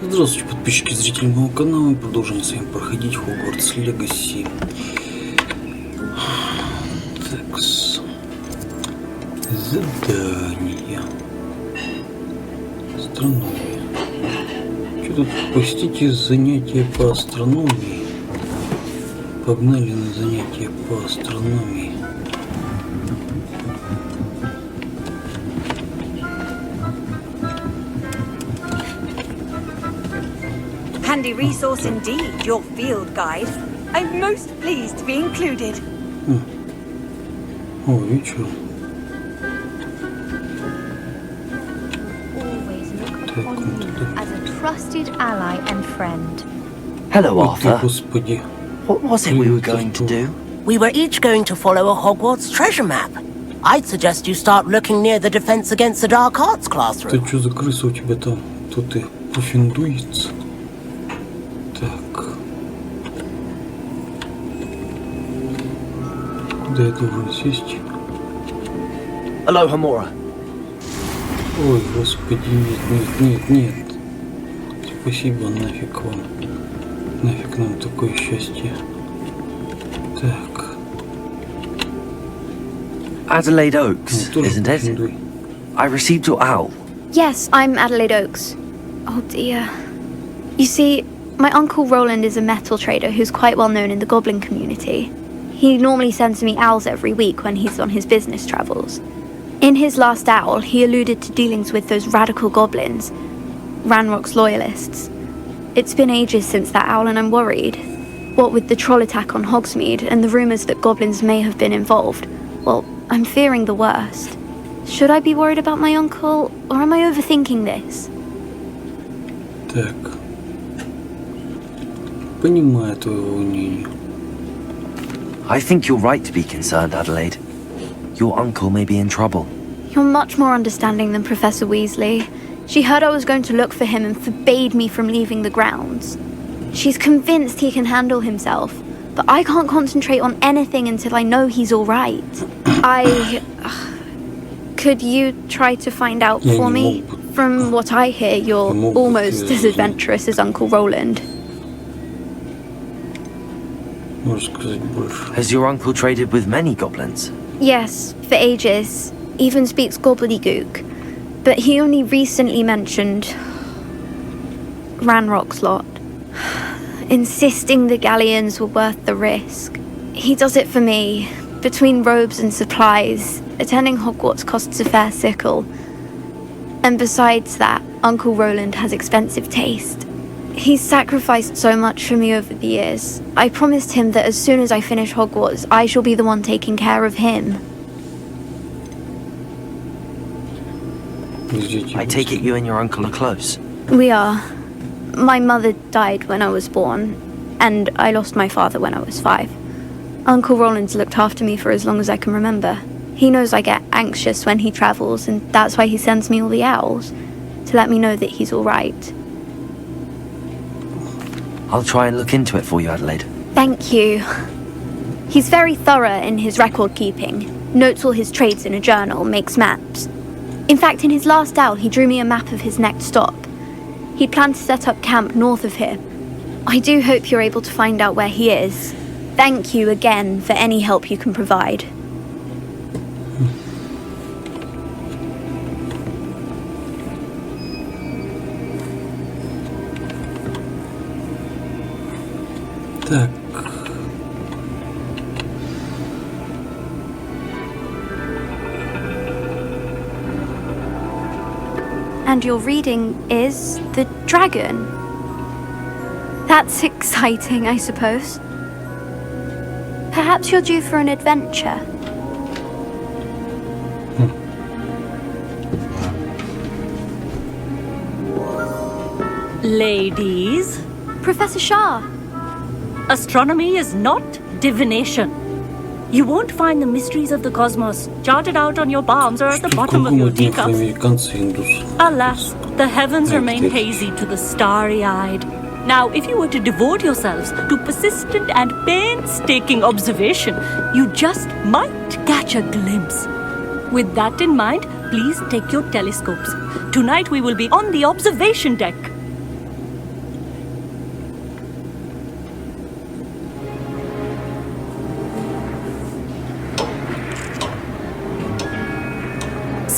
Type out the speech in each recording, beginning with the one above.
Здравствуйте, подписчики и зрители моего канала. Мы продолжаем с вами проходить Hogwarts Legacy. Такс. Задание. Астрономия. Что тут? Посетите занятия по астрономии. Погнали на занятия по астрономии. Handy resource indeed, your field guide. I'm most pleased to be included. О, вечер. Always look upon you as a trusted ally and friend. Hello, Arthur. Господи. What was it we were going to do? We were each going to follow a Hogwarts treasure map. I'd suggest you start looking near the Defense Against the Dark Arts Это classroom. что за крыса у тебя там? Тут и пуффиндуется. Так. Куда я должен сесть? Hello, Hamora. Ой, господи, нет. Спасибо, нафиг вам. Нафиг нам такое счастье. Так. Adelaide Oaks, Ну, тоже isn't it? пуффиндуй. I received your owl. Yes, I'm Adelaide Oaks. Oh dear. You see, my uncle Roland is a metal trader who's quite well known in the goblin community. He normally sends me owls every week when he's on his business travels. In his last owl, he alluded to dealings with those radical goblins, Ranrock's loyalists. It's been ages since that owl and I'm worried. What with the troll attack on Hogsmeade and the rumours that goblins may have been involved, well, I'm fearing the worst. Should I be worried about my uncle, or am I overthinking this? Так. Понимаю твое волнение. I think you're right to be concerned, Adelaide. Your uncle may be in trouble. You're much more understanding than Professor Weasley. She heard I was going to look for him and forbade me from leaving the grounds. She's convinced he can handle himself, but I can't concentrate on anything until I know he's all right. Could you try to find out for me? From what I hear, you're almost as adventurous as Uncle Roland. Можешь сказать больше. Has your uncle traded with many goblins? Yes, for ages. Even speaks gobbledygook. But he only recently mentioned Ranrock's lot, insisting the galleons were worth the risk. He does it for me. Between robes and supplies, attending Hogwarts costs a fair sickle. And besides that, Uncle Roland has expensive taste. He's sacrificed so much for me over the years. I promised him that as soon as I finish Hogwarts, I shall be the one taking care of him. I take it you and your uncle are close. We are. My mother died when I was born, and I lost my father when I was 5. Uncle Roland's looked after me for as long as I can remember. He knows I get anxious when he travels, and that's why he sends me all the owls, to let me know that he's all right. I'll try and look into it for you, Adelaide. Thank you. He's very thorough in his record keeping, notes all his trades in a journal, makes maps. In fact, in his last owl, he drew me a map of his next stop. He'd planned to set up camp north of here. I do hope you're able to find out where he is. Thank you again for any help you can provide. Так. And your reading is The Dragon. That's exciting, I suppose. Perhaps you're due for an adventure. Ladies, Professor Shah. astronomy is not divination. You won't find the mysteries of the cosmos charted out on your palms or at the Что в bottom of каком your от них teacups. американцы индус? Alas, the heavens Right, remain yes. hazy to the starry-eyed. Now, if you were to devote yourselves to persistent and painstaking observation, you just might catch a glimpse. With that in mind, please take your telescopes. Tonight we will be on the observation deck.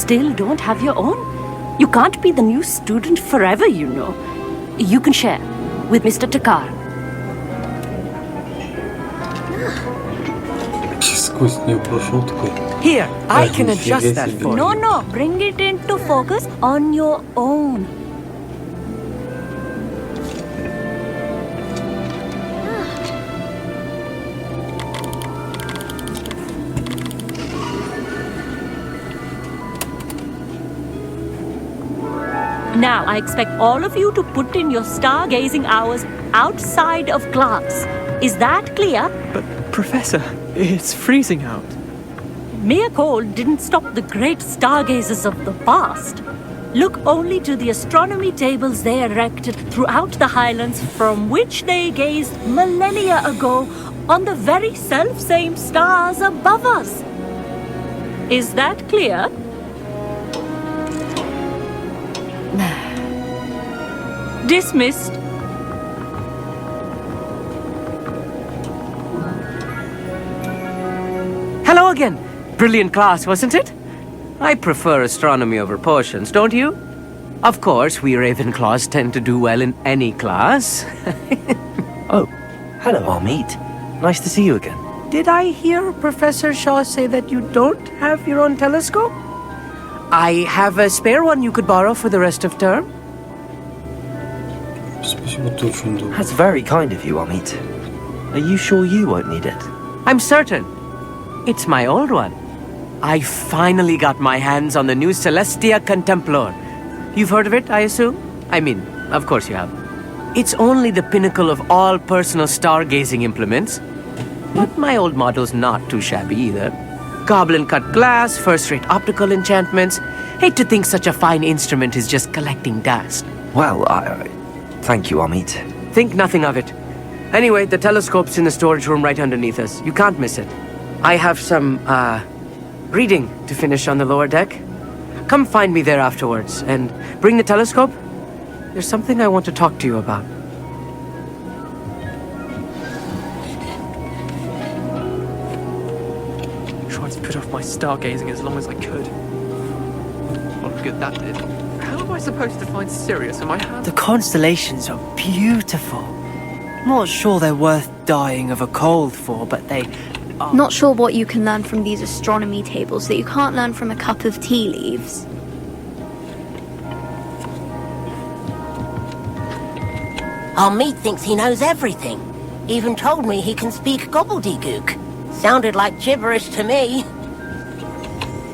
still don't have your own? You can't be the new student forever, you know. You can share with Mr. Takar. Сквозь нее прошел такой. Here, I can нифига adjust that себе. for No, you. no, bring it into focus on your own. Now, I expect all of you to put in your stargazing hours outside of class. Is that clear? But, Professor, it's freezing out. Mere cold didn't stop the great stargazers of the past. Look only to the astronomy tables they erected throughout the highlands from which they gazed millennia ago on the very self-same stars above us. Is that clear? Dismissed. Hello again. Brilliant class, wasn't it? I prefer astronomy over potions, don't you? Of course, we Ravenclaws tend to do well in any class. Oh, hello, Amit. Nice to see you again. Did I hear Professor Shaw say that you don't have your own telescope? I have a spare one you could borrow for the rest of term. Спасибо, ты очень добрый. That's very kind of you, Amit. Are you sure you won't need it? I'm certain. It's my old one. I finally got my hands on the new Celestia Contemplor. You've heard of it, I assume? I mean, of course you have. It's only the pinnacle of all personal stargazing implements. But my old model's not too shabby either. Goblin-cut glass, first-rate optical enchantments. Hate to think such a fine instrument is just collecting dust. Well, thank you, Amit. Think nothing of it. Anyway, the telescope's in the storage room right underneath us. You can't miss it. I have some, reading to finish on the lower deck. Come find me there afterwards, and bring the telescope. There's something I want to talk to you about. Tried to put off my stargazing as long as I could. What good that did. How am I supposed to find Sirius in my hand? The constellations are beautiful. Not sure they're worth dying of a cold for, but they are. Not sure what you can learn from these astronomy tables that you can't learn from a cup of tea leaves. Amit thinks he knows everything. Even told me he can speak gobbledygook. Sounded like gibberish to me.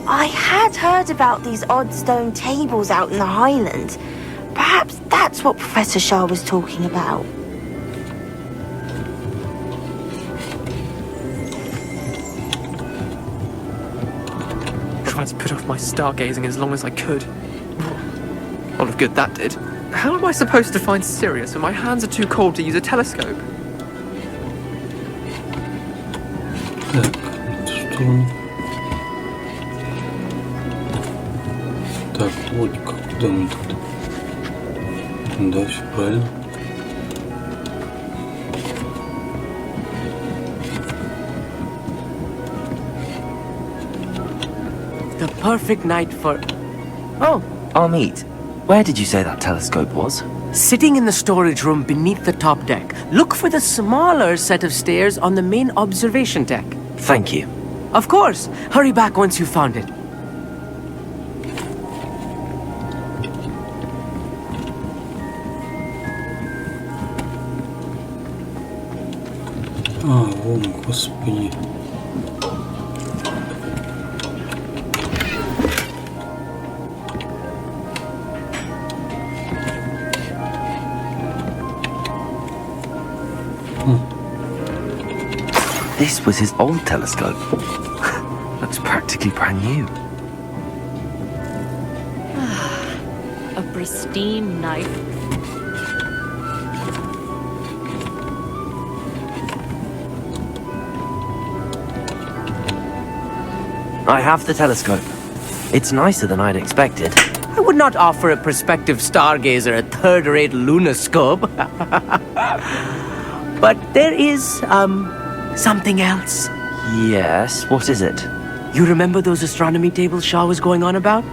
I had heard about these odd stone tables out in the Highlands. Perhaps that's what Professor Shah was talking about. Tried to put off my stargazing as long as I could. What of good that did. How am I supposed to find Sirius when my hands are too cold to use a telescope? Так, что он? Так, логика, куда мы тут? Да, все правильно. The perfect night for... Oh, Amit, where did you say that telescope was? Sitting in the storage room beneath the top deck. Look for the smaller set of stairs on the main observation deck. Thank you. Of course. Hurry back once you've found it. Вон, господи. This was his old telescope. Looks practically brand new. A pristine knife. I have the telescope. It's nicer than I'd expected. I would not offer a prospective stargazer a third-rate lunoscope. But there is, something else. Yes, what is it? You remember those astronomy tables Shaw was going on about?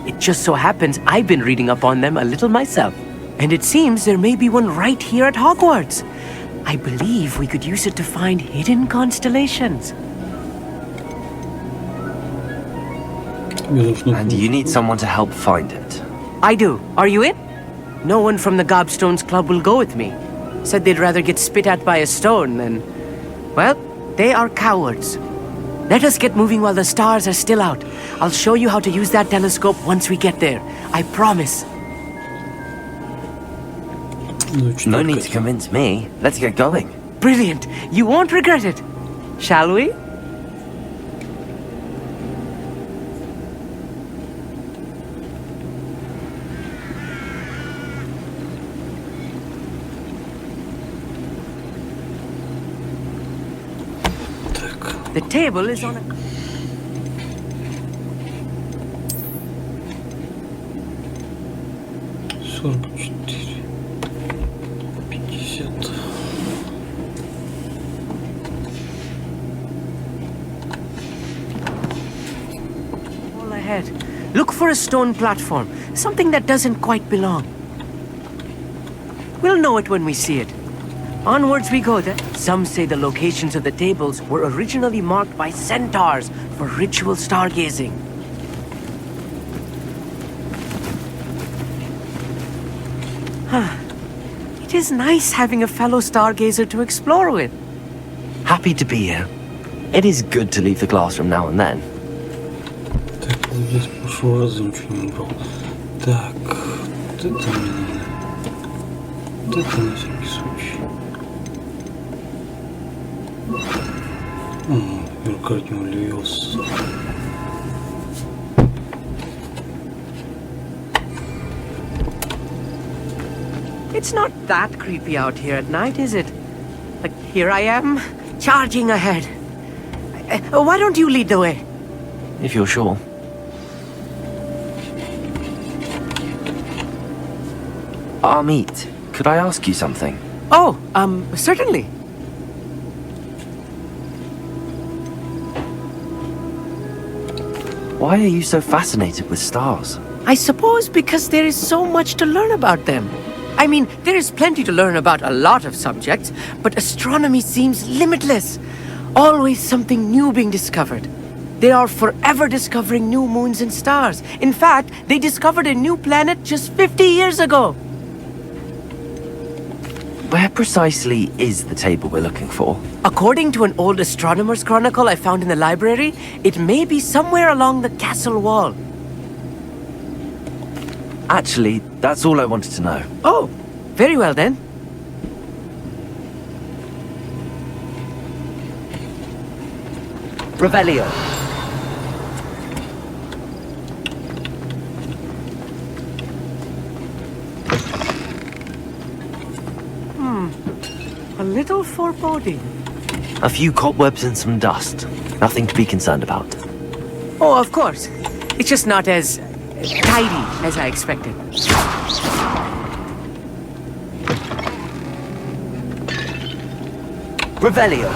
It just so happens I've been reading up on them a little myself. And it seems there may be one right here at Hogwarts. I believe we could use it to find hidden constellations. And you need someone to help find it. I do. Are you in? No one from the Gobstones Club will go with me. Said they'd rather get spit at by a stone than... Well, they are cowards. Let us get moving while the stars are still out. I'll show you how to use that telescope once we get there. I promise. No need to convince me. Let's get going. Brilliant. You won't regret it. Shall we? The table is on a... 44, 50. All ahead. Look for a stone platform. Something that doesn't quite belong. We'll know it when we see it. Onwards we go then. Some say the locations of the tables were originally marked by centaurs for ritual stargazing. It is nice having a fellow stargazer to explore with. Happy to be here. It is good to leave the classroom now and then. Так, здесь в прошлый раз ничего не брал. Так, вот это мне надо. Вот это на всякий случай. Меркантил Левиоса. It's not that creepy out here at night, is it? Like, here I am, charging ahead. Why don't you lead the way? If you're sure. Amit, could I ask you something? Oh, certainly. Why are you so fascinated with stars? I suppose because there is so much to learn about them. I mean, there is plenty to learn about a lot of subjects, but astronomy seems limitless. Always something new being discovered. They are forever discovering new moons and stars. In fact, they discovered a new planet just 50 years ago. Where precisely is the table we're looking for? According to an old astronomer's chronicle I found in the library, it may be somewhere along the castle wall. Actually, that's all I wanted to know. Oh, very well then. Revelio. A little foreboding. A few cobwebs and some dust. Nothing to be concerned about. Oh, of course. It's just not as tidy as I expected. Revelio.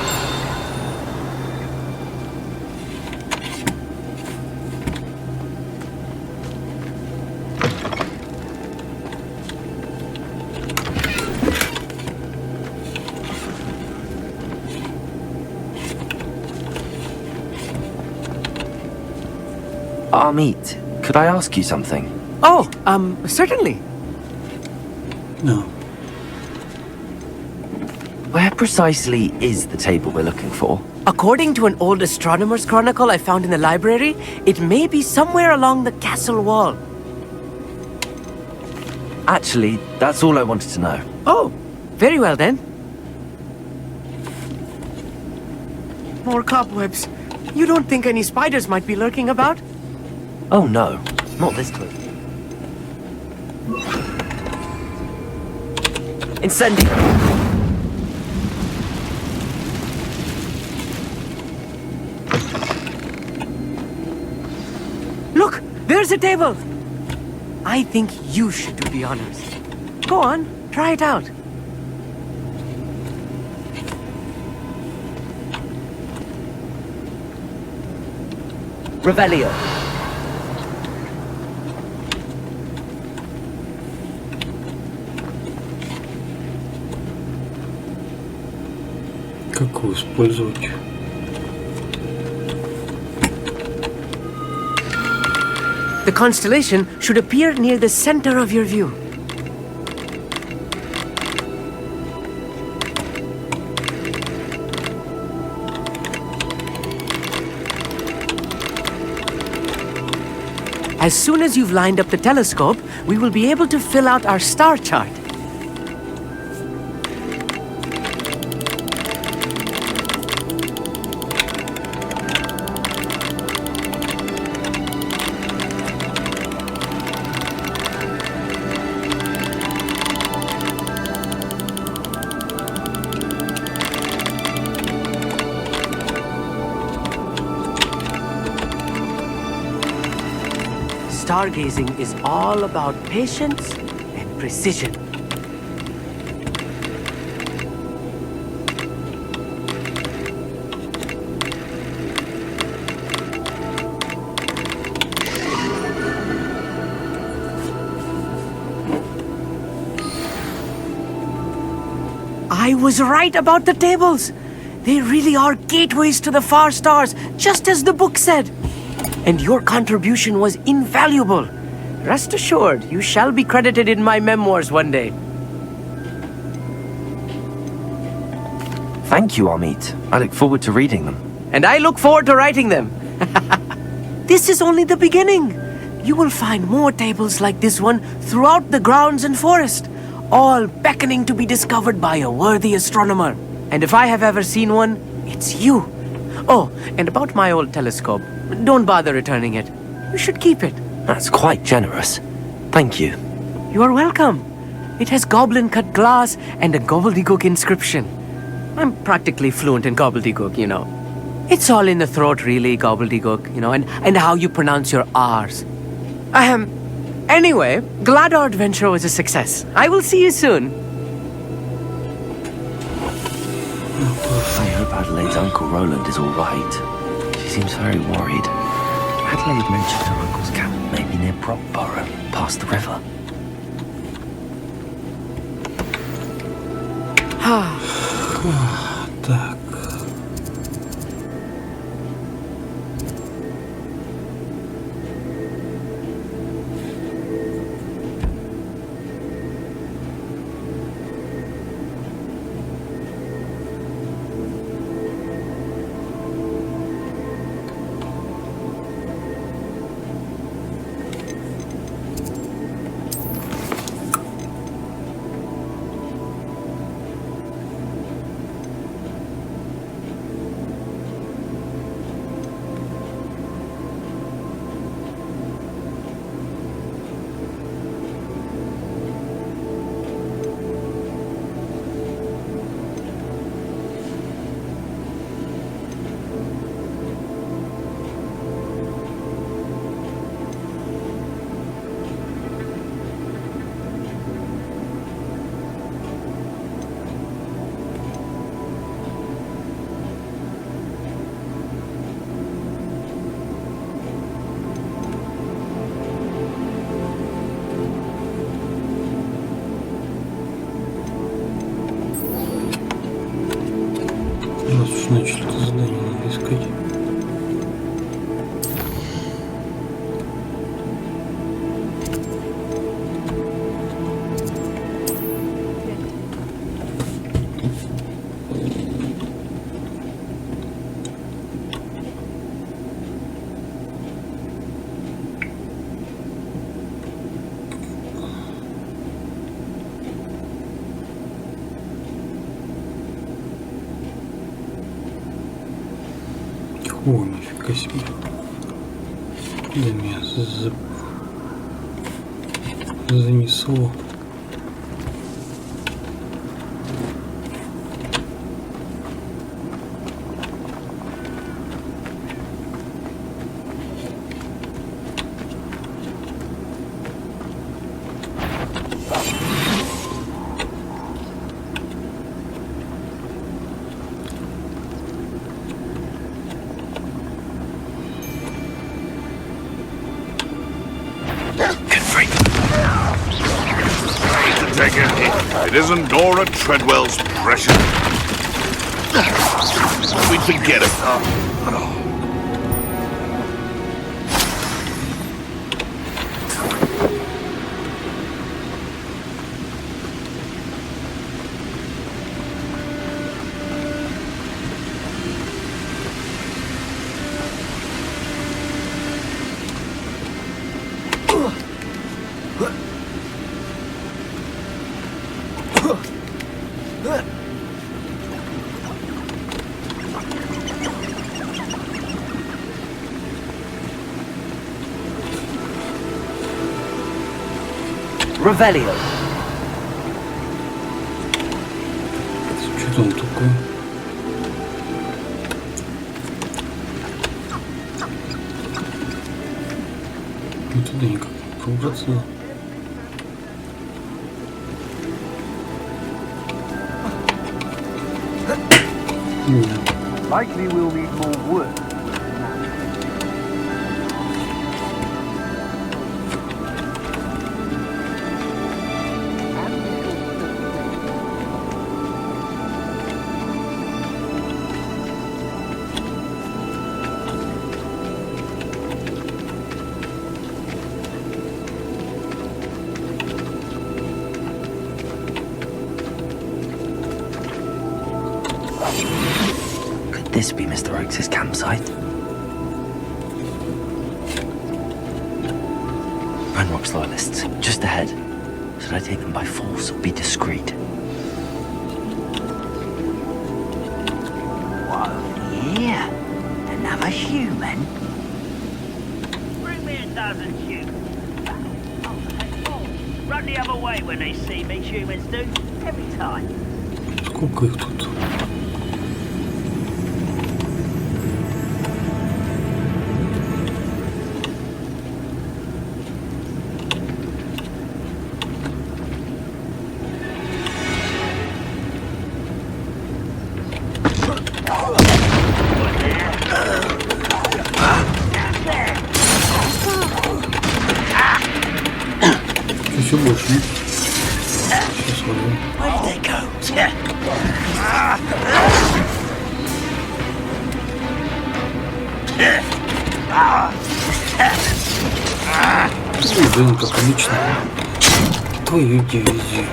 Amit, could I ask you something? Oh, certainly. No. Where precisely is the table we're looking for? According to an old astronomer's chronicle I found in the library, it may be somewhere along the castle wall. Actually, that's all I wanted to know. Oh, very well then. More cobwebs. You don't think any spiders might be lurking about? Oh no, not this close. Incendio! Look, there's a table. I think you should do the honors. Go on, try it out. Revelio. Как его использовать? The constellation should appear near the center of your view. As soon as you've lined up the telescope, we will be able to fill out our star chart. Stargazing is all about patience and precision. I was right about the tables. They really are gateways to the far stars, just as the book said. And your contribution was invaluable. Rest assured, you shall be credited in my memoirs one day. Thank you, Amit. I look forward to reading them. And I look forward to writing them. This is only the beginning. You will find more tables like this one throughout the grounds and forest, all beckoning to be discovered by a worthy astronomer. And if I have ever seen one, it's you. Oh, and about my old telescope, don't bother returning it. You should keep it. That's quite generous. Thank you. You are welcome. It has goblin-cut glass and a gobbledygook inscription. I'm practically fluent in gobbledygook, you know. It's all in the throat, really, gobbledygook, you know, and how you pronounce your R's. Anyway, glad our adventure was a success. I will see you soon. I hope Adelaide's Uncle Roland is all right. She seems very worried. Adelaide mentioned her uncle's camp may be near Brockborough, past the river. Так. У нас уж начали это задание надо искать. О, нифига себе. Куда меня занесло? Take a hit. It isn't Dora Treadwell's precious. We forget it. Revelio. Что там такое? Ну туда никак не пробраться. Likely we'll need more wood. Could this be Mr. Oakes' campsite? Ranrock's loyalists, just ahead. Should I take them by force or be discreet? Whoa, yeah. Another human? Bring me a dozen humans. Run the other way when they see me, humans do. Every time. Сколько их тут? Еще больше. Сейчас возьму. Where did they go? Блин, как обычно. Твою дивизию.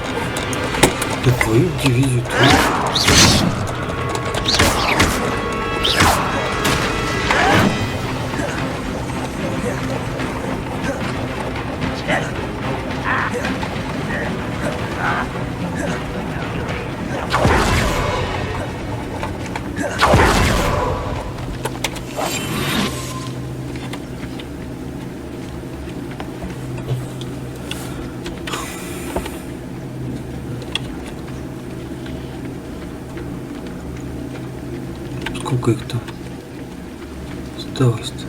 Да твою дивизию, твою. Сколько их там осталось-то?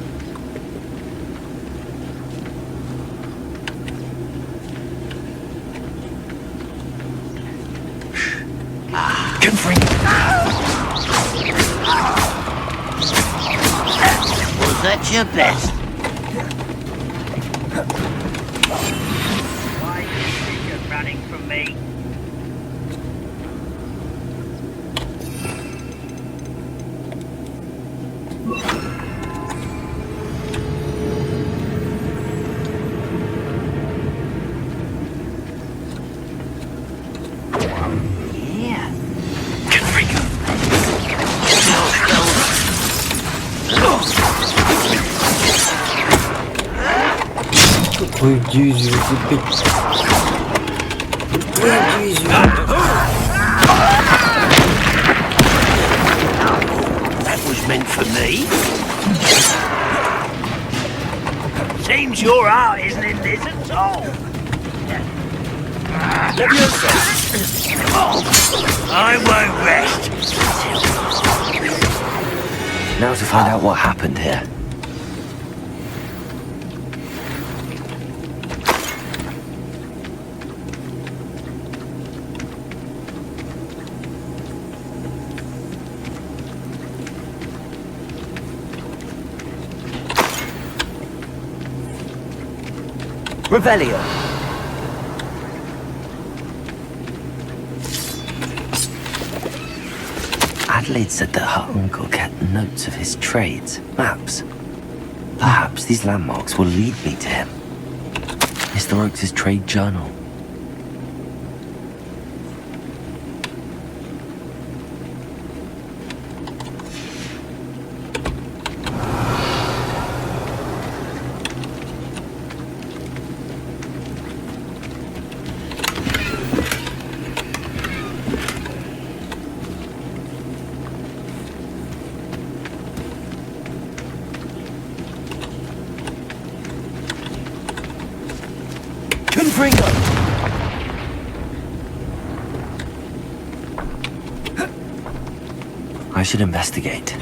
Was that your best? Why do you think you're running from me? Yeah. Твою дивизию опять. Твою дивизию. That was meant for me. Seems your heart isn't in this at all. Come on. I won't rest. Now to find out what happened here. Revelio. Adelaide said that her uncle kept notes of his trades, maps. Perhaps these landmarks will lead me to him. Mr. Oakes' trade journal. I should investigate.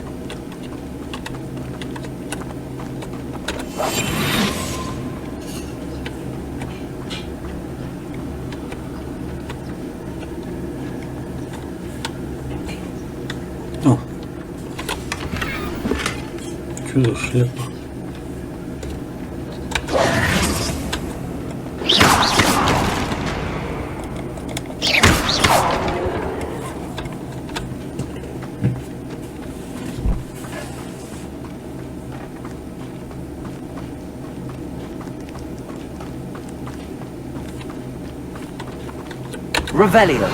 О, что за шляпа? Revelio.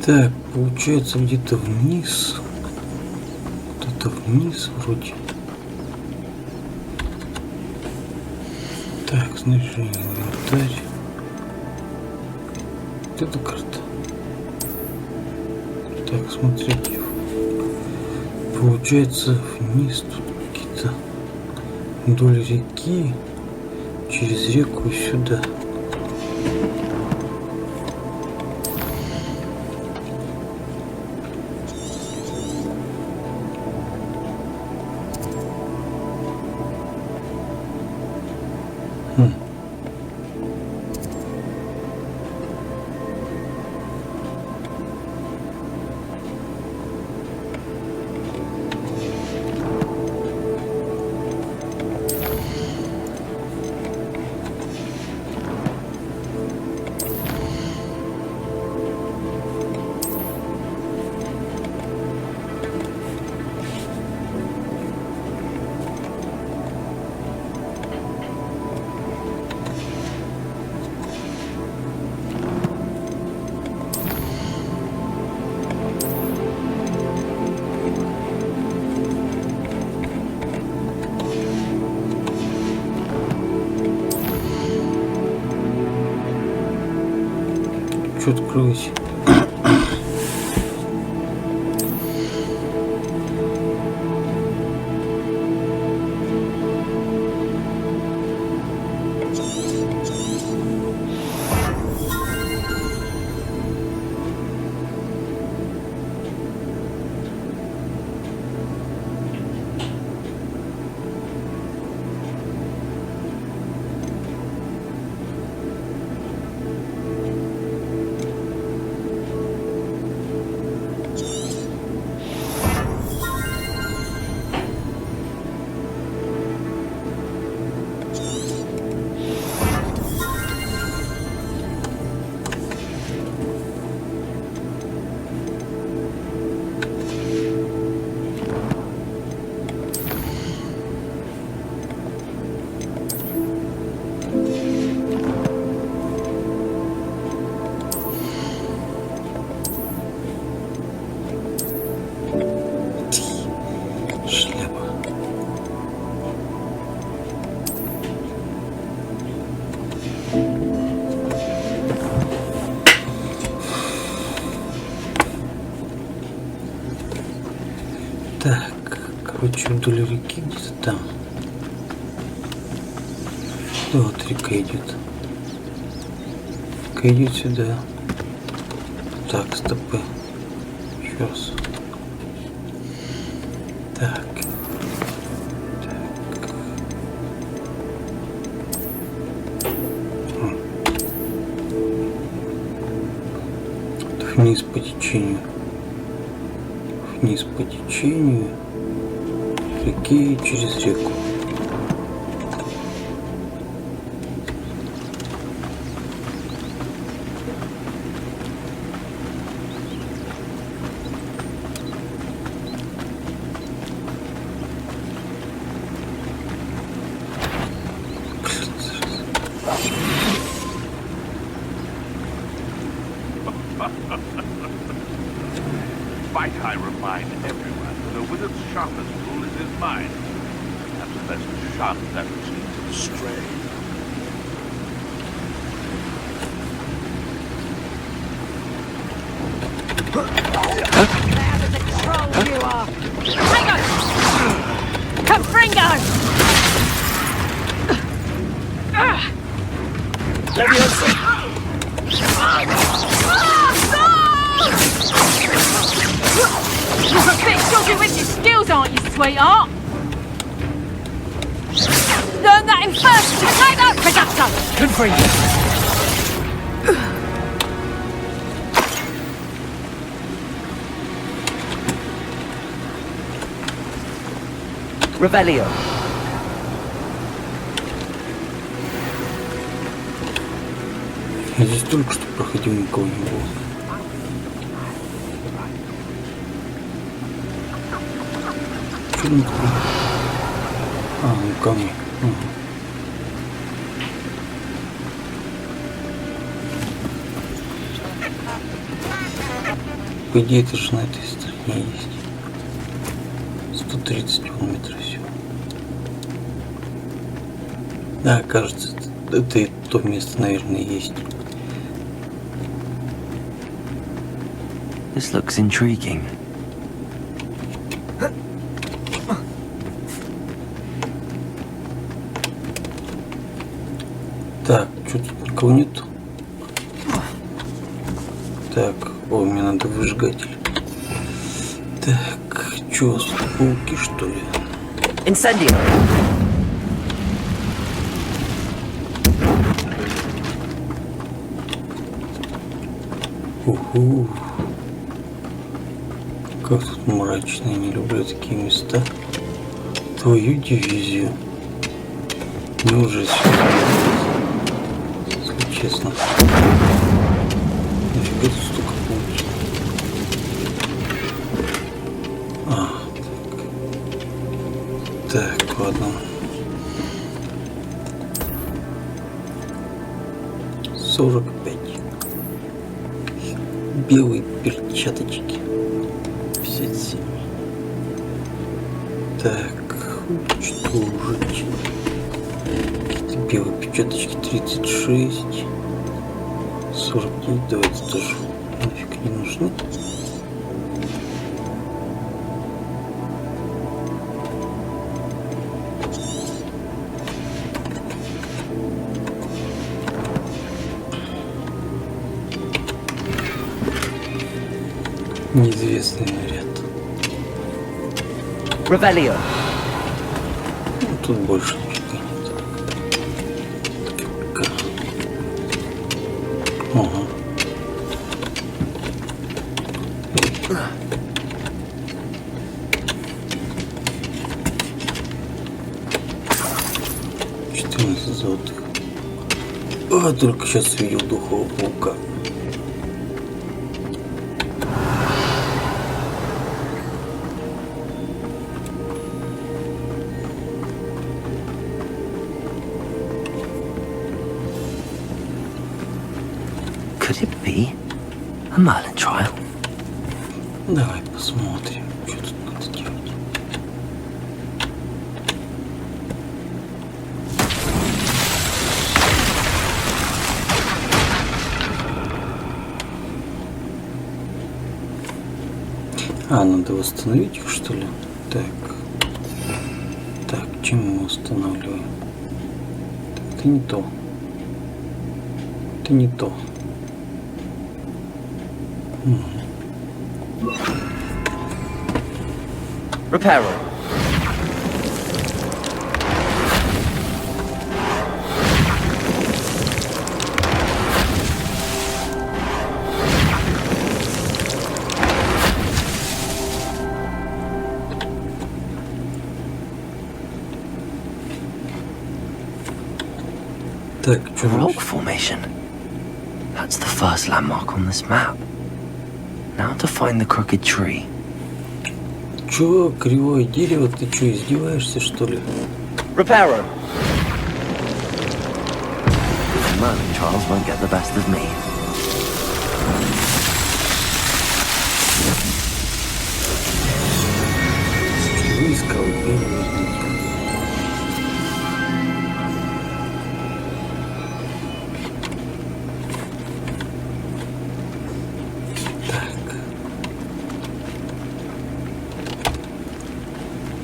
Так, получается где-то вниз. Где-то вниз вроде. Так, снижение, инвентарь. Вот эта карта. Так, смотрите. Получается вниз тут какие-то вдоль реки, через реку сюда. Что открылось? Так, короче, вдоль реки где-то там. Вот река идет. Река идет сюда. Так, стопы. Еще раз. Так. Вниз по течению. Вниз по течению реки через реку. Despite I remind everyone, the wizard's sharpest tool is his mind. And the best shot that which leads him astray. You are. Hang on! Confringo! You're a bit dodgy with your skills, aren't you, sweetheart? Learn that in first potato production! Confringo! Revelio. Я здесь только что проходил, никого не было. Что там такое? А, ну камни. По идее, это же на этой стороне есть. 130 километров всего. Да, кажется, это и то место, наверное, есть. This looks intriguing. Так, что тут никого нету? Так, о, мне надо выжигатель. Так, что у вас тут, пауки, что ли? Incendio. Уху. Как тут мрачно, я не люблю такие места. Твою дивизию. Мне уже все, если честно. Нафига тут столько пауки? Так, ладно. 45. Белые перчаточки. 57. Так, что уже? Какие-то белые перчаточки. 36. 49. Давайте тоже нафиг не нужны. Неизвестный наряд. Revelio. Ну, тут больше ничего нет. Так. Ага. $14 золотых. А, только сейчас увидел духового паука. Could it be a Merlin trial? Давай посмотрим, что тут надо делать. А, надо восстановить их, что ли? Так. Так, чем мы восстанавливаем? Так, это не то. Это не то. Reparo. Так, что Rock formation. That's the first landmark on this map. Now to find the crooked tree. Чё, кривое дерево? Ты чё, издеваешься, что ли? Reparo. The Merlin trials won't get the best of me. искал, так.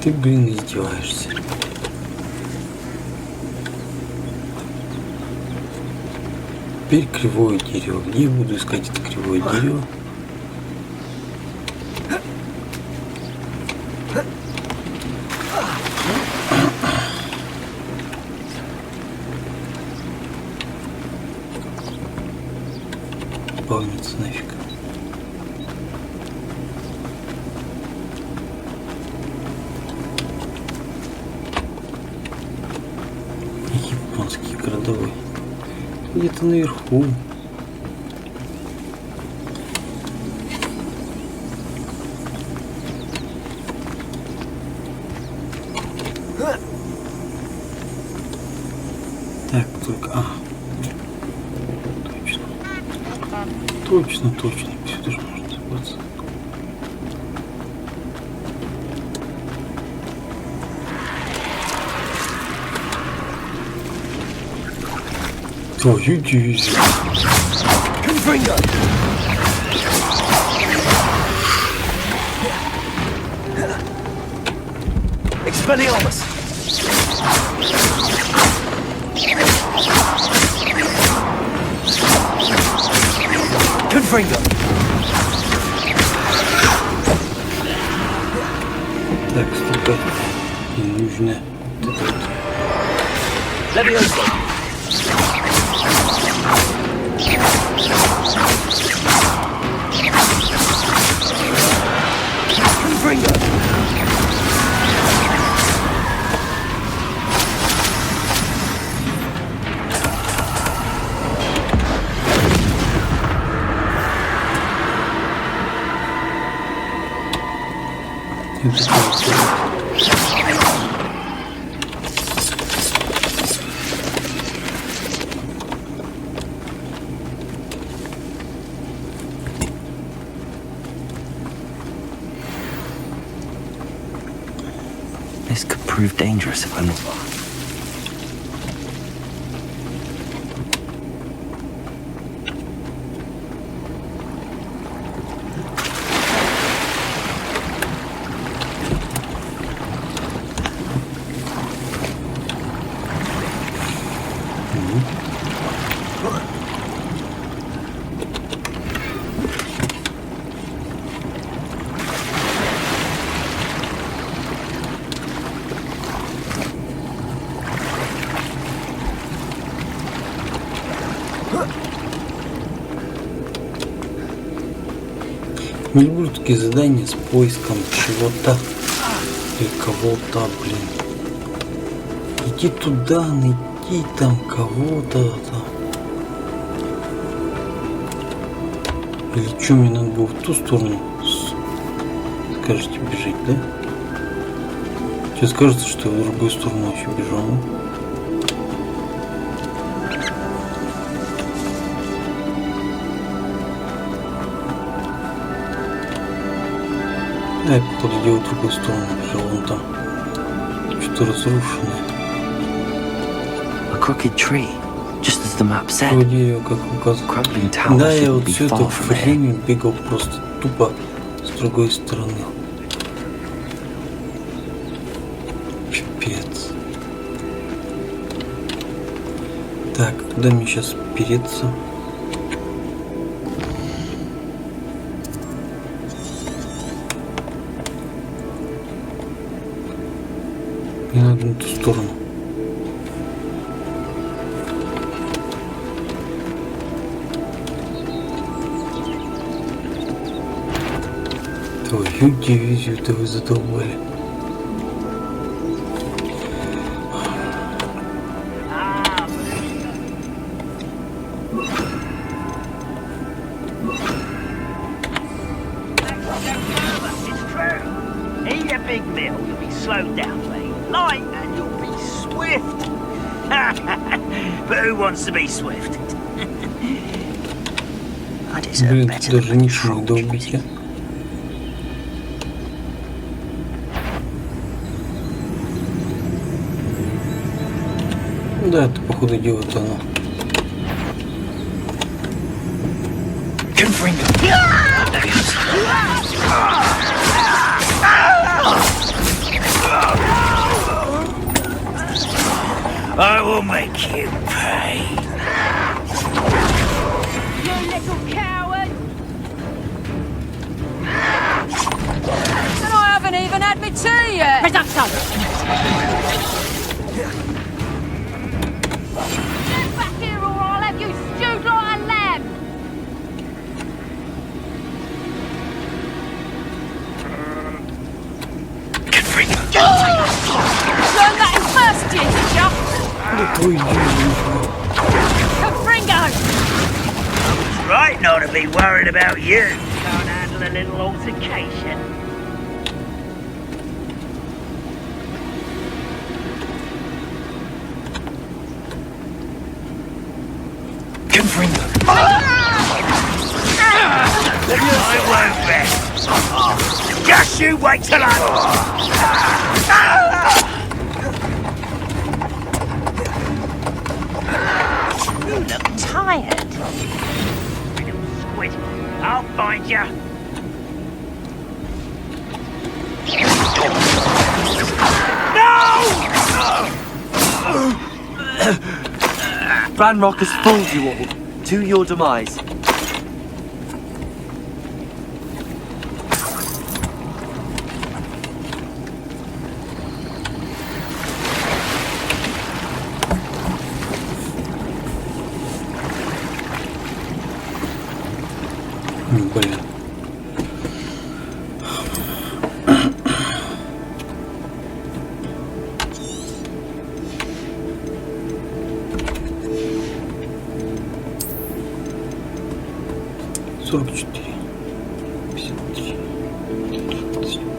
Ты, блин, издеваешься. Теперь кривое дерево. Где я буду искать это кривое дерево? Полнится нафиг. Японский городовой. Где-то наверху. Так, только... Точно. Точно. Сюда же можно забраться. Твою дивизию. Expelliarmus! Confringo! Так, столько не нужно. Levioso! Confringo! This could prove dangerous if I'm not. Не люблю такие задания с поиском чего-то или кого-то, блин. Иди туда, найди там кого-то там. Или что, мне надо было в ту сторону, скажете, бежать, да? Сейчас кажется, что я в другую сторону вообще бежал. Я походу делаю в другую сторону, бежал вон там. Что-то разрушенное. A crooked tree, just as the map said. Дерево, как указано. Да, я вот все это время бегал просто тупо с другой стороны. Пипец. Так, куда мне сейчас переться? Мне надо на ту сторону. Твою дивизию-то вы задолбали. Eat a big meal, you'll be slowed down, mate. Light and you'll be swift. But who wants to be swift? I deserve Блин, better даже than ничего не долбите. куда это, походу, делает оно? I will make you pay. You little coward! And I haven't even had my tea yet! Reduction! Get back here or I'll have you stewed like a lamb! Learn that in first year, did ya? Confringo! Right not to be worried about you. Can't handle a little altercation. I won't rest. Just you wait till You look tired. Little squid. I'll find you. Ranrock has fooled you all, to your demise. Блин. Сорок 54, 53, 25.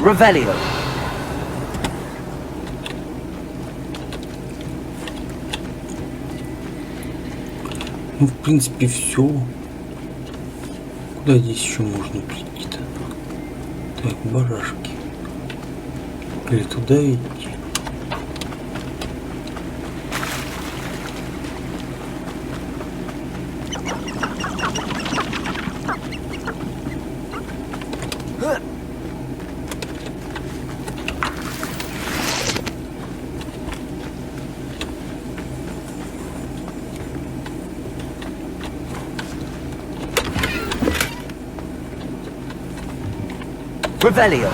Revelio. Ну, в принципе, все. Куда здесь еще можно прийти-то? Так, барашки. Или туда идти? Revelio.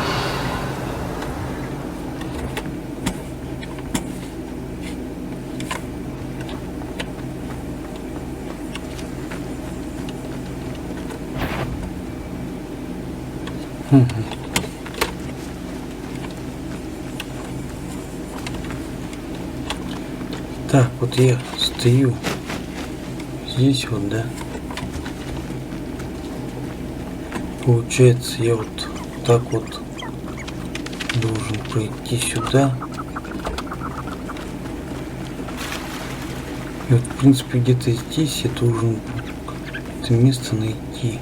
Так, вот я стою здесь вот, да? Получается, я вот так вот должен пройти сюда. И вот, в принципе, где-то здесь я должен это место найти.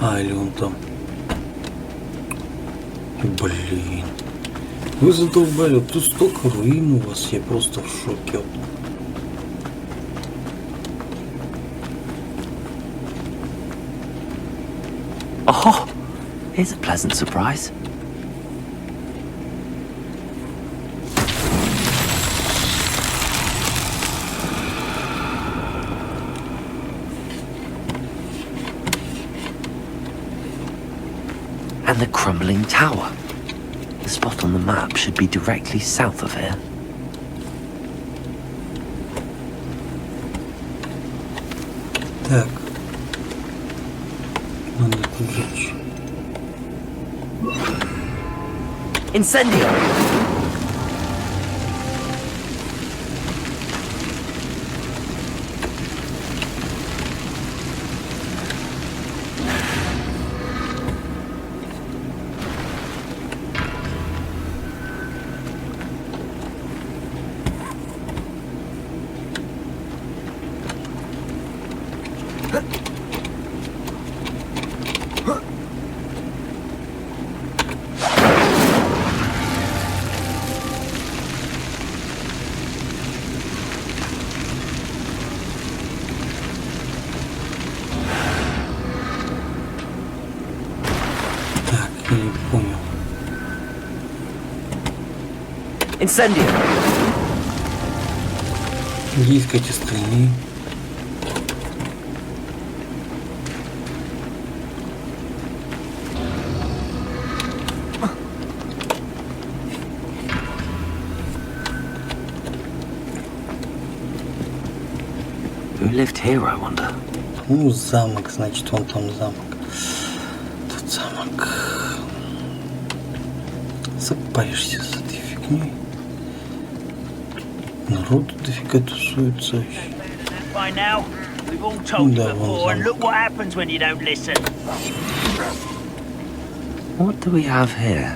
А, или он там. Блин. Вы задолбали. Вот тут столько руин у вас. Я просто в шоке. Oh, here's a pleasant surprise. And the crumbling tower. The spot on the map should be directly south of here. Так. Надо поджечь. Incendio. Incendio. Где искать остальные? Who lived here, I wonder? Ну, замок, значит, вон там замок. Тут замок. Запаришься с этой фигней. Народу дофига тусуется. By now, we've all told you before, and look what happens when you don't listen. What do we have here?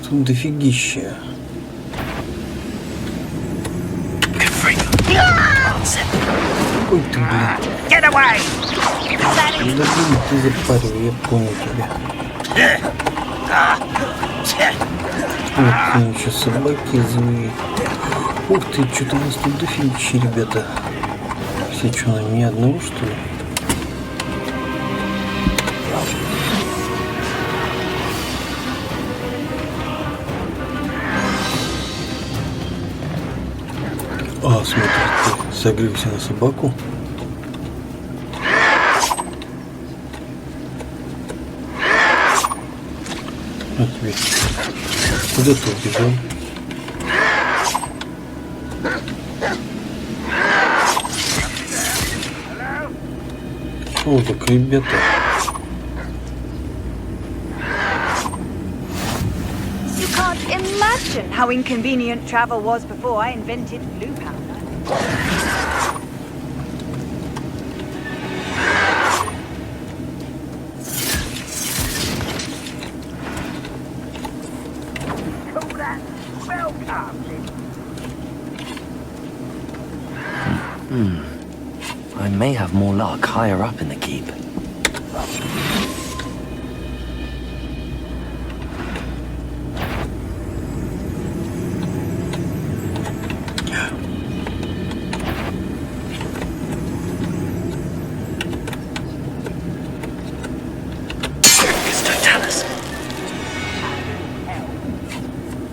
Тут дофигища. Ой ты, блин. Get away! Да блин, ты запарил, я понял тебя. Вот мне еще собаки злые. Ух ты, что-то у нас тут дофигища, ребята. Все что, на меня одного, что ли? А, смотри, ты согрелся на собаку. А тебе куда ты убежал? О, так ребята. You can't imagine how inconvenient travel was before I invented blue powder. I may have more luck higher up in the keep.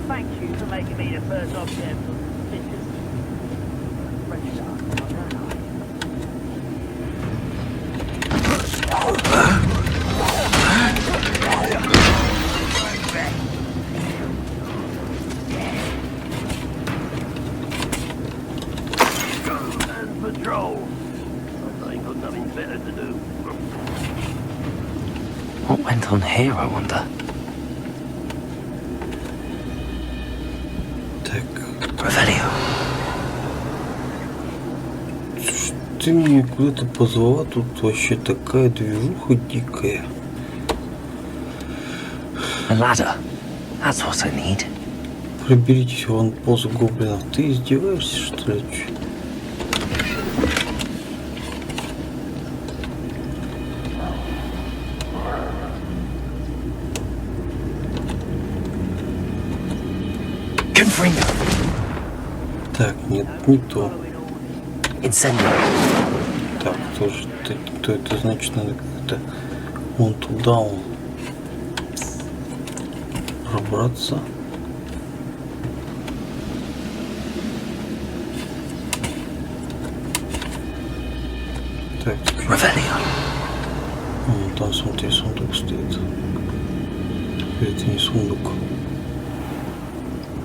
Thank you for making me the first object of What went on here, I wonder? Так. Revelio. Ты меня куда-то позвала, тут вообще такая движуха дикая. A ladder. That's what I need. Проберитесь вон позу гоблинов. Ты издеваешься, что ли? Так, нет, не то. Incendio. Так, тоже, то это значит, надо как-то вон туда пробраться. Так, Revelio. Вон там, смотри, сундук стоит. Это не сундук.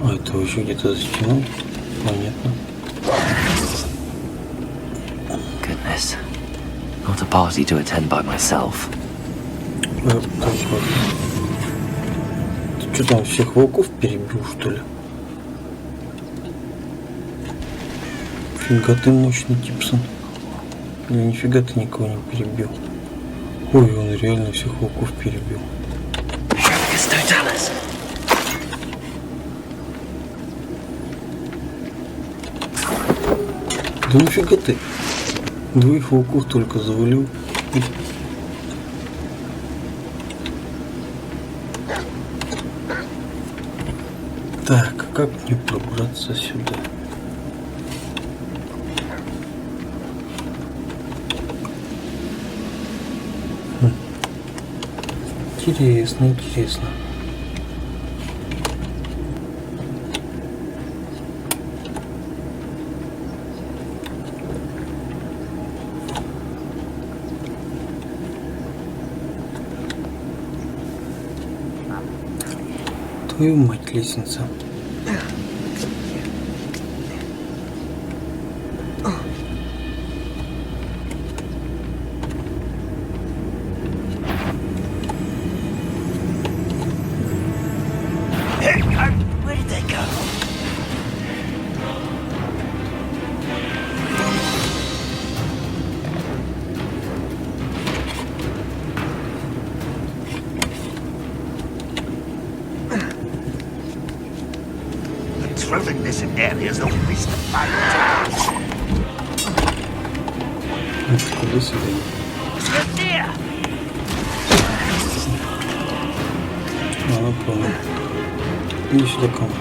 А, это вообще где-то за стеной. Понятно. Goodness. Not a party to attend by myself. Ты что там, всех волков перебил, что ли? Фига ты мощный, Типсон. Или нифига ты никого не перебил. Ой, он реально всех волков перебил. Да нифига ты. Двоих волков только завалил. Так, как мне пробраться сюда? Интересно, интересно. Твою мать, лестница. Where did they go? Patrolling this area is the least of my Куда сюда? Ладно, понял. Иди сюда ко мне.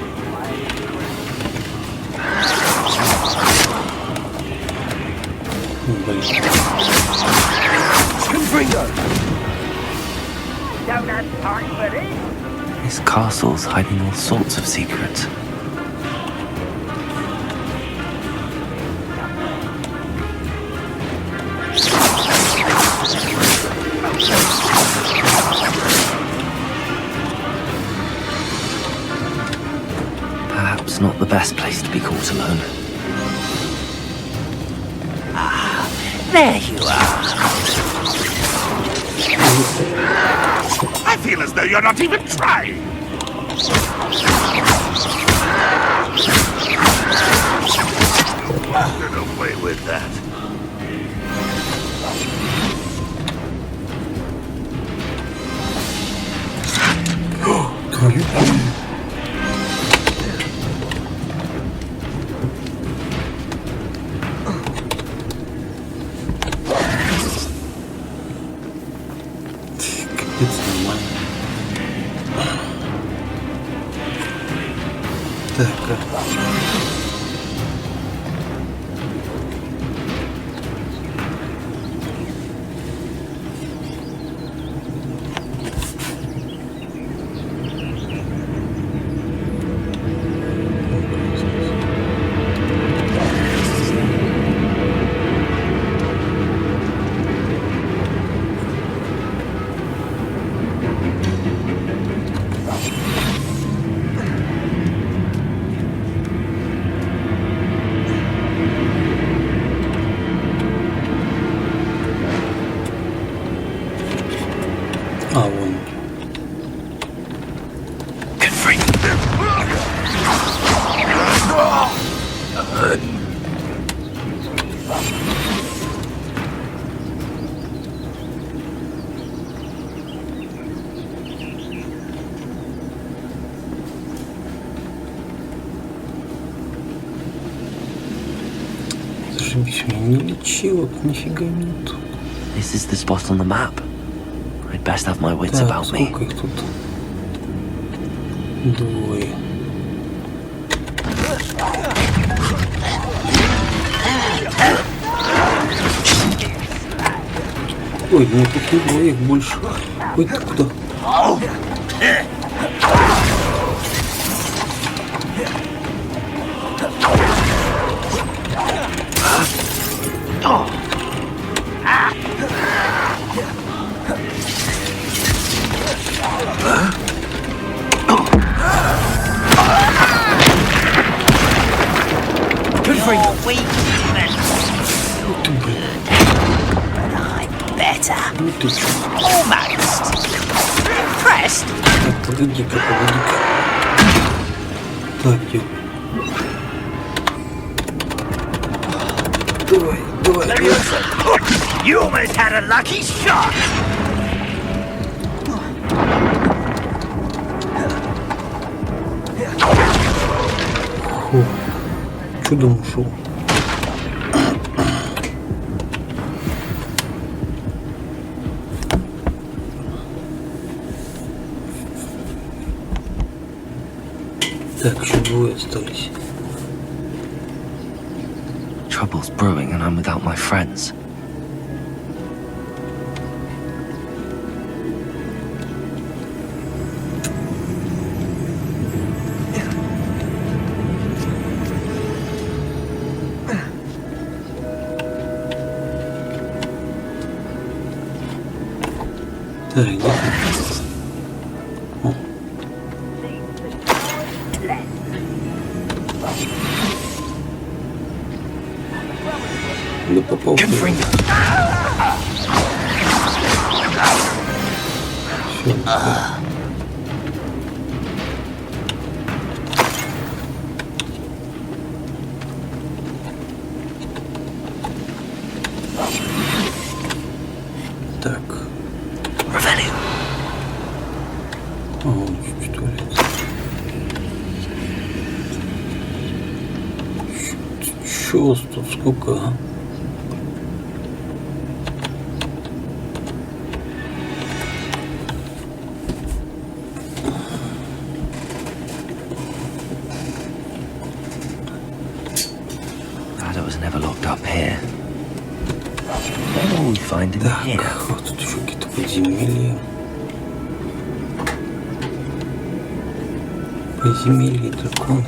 Блин. This castle's hiding all sorts of secrets. Perhaps not the best place to be caught alone. Ah, there you are. I feel as though you're not even trying. Get away with that. Капец, нормально. Так, вон. Зашибись, у меня ни лечилок, нифига нету. This is the spot on the map. I'd best have my wits Так, about me. сколько их тут? Двое. Ой, ну тут не двоих больше. Ой, ты куда? Almost. Impressed? Погоди-ка, погоди-ка. Так, где? Давай, давай. You almost had a lucky shot. Фу. Чудом ушел. Так, еще двое остались. Trouble's brewing and I'm without my friends. Так, где ты? О. Да попал. Все. Так. О, он чуть-чуть туалет. Чё тут сколько, а? Ladder was never locked up here. What will we find in here? Так, вот тут еще какие-то подземелья. Подземелья, драконы.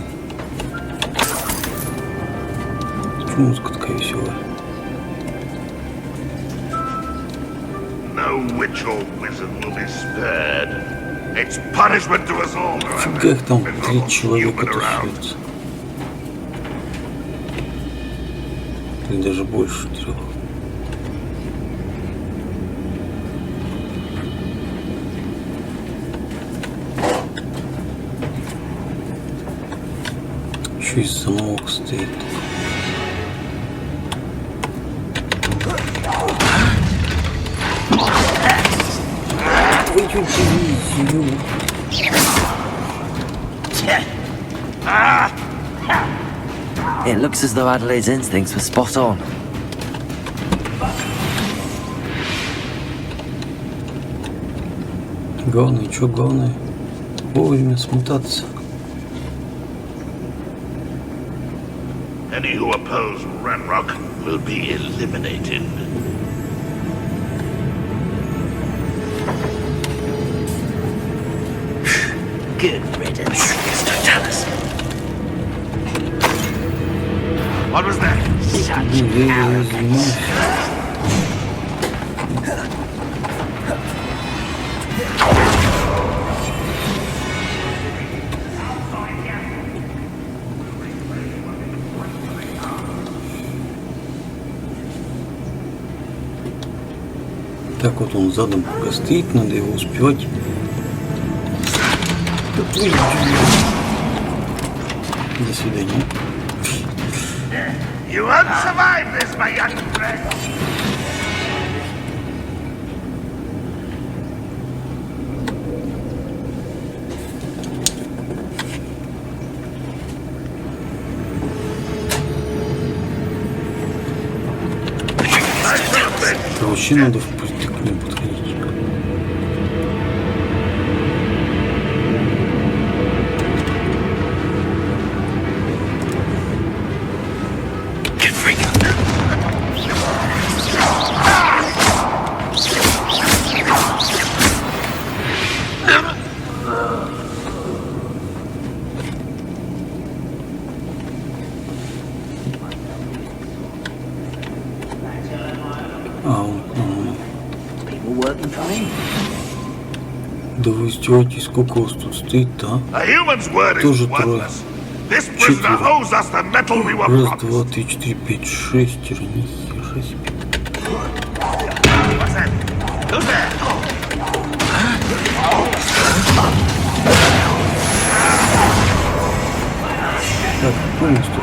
Почему музыка такая веселая? No witch or wizard will be spared. It's punishment to us all. Фига их там 3 человека тусуются. Или даже больше 3. Еще и замок стоит. Твою дивизию. It looks as though Adelaide's instincts were spot on. Главное, что главное? Вовремя смотаться. Any who oppose Ranrock will be eliminated. Good riddance. Tell us. What was that? Such arrogance. Так вот он задом пока стоит, надо его успевать. До свидания. You won't survive this, my young friend. Вообще надо впустить к нему подходить. Да вы издеваетесь, сколько у вас тут стоит, а? Тоже трое. Четверо. Раз, два, три, четыре, пять, шестеро. Нихера себе. Так, полностью.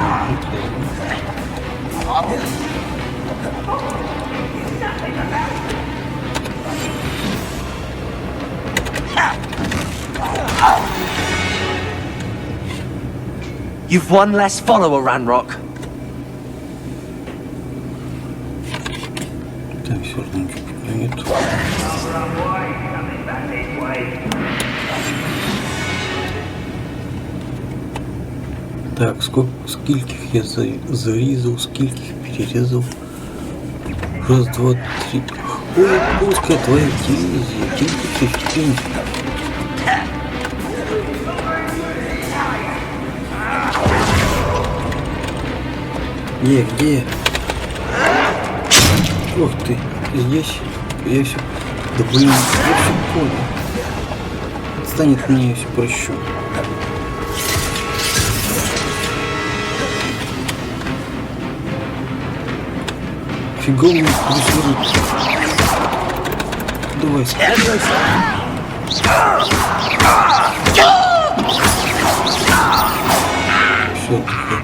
You've one less follower, Ranrock. Там все равно ничего нет. Так, скольких я зарезал, скольких перерезал. Раз, два, три. Ой, пускай твоя дивизия. Где? Ух ты, здесь? Я все... Да блин, я все понял. Отстань от меня, я все прощу. Фига мне преследует. Давай, спрятайся. Все, тихо.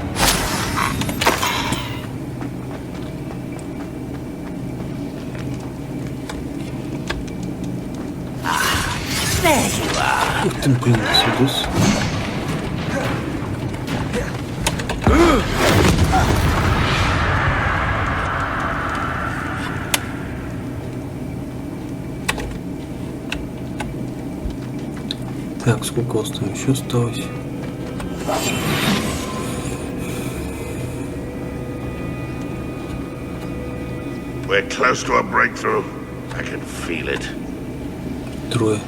Ух ты, блин, сюда. Так, сколько у вас там еще осталось? We're close to a breakthrough. I can feel it. Трое.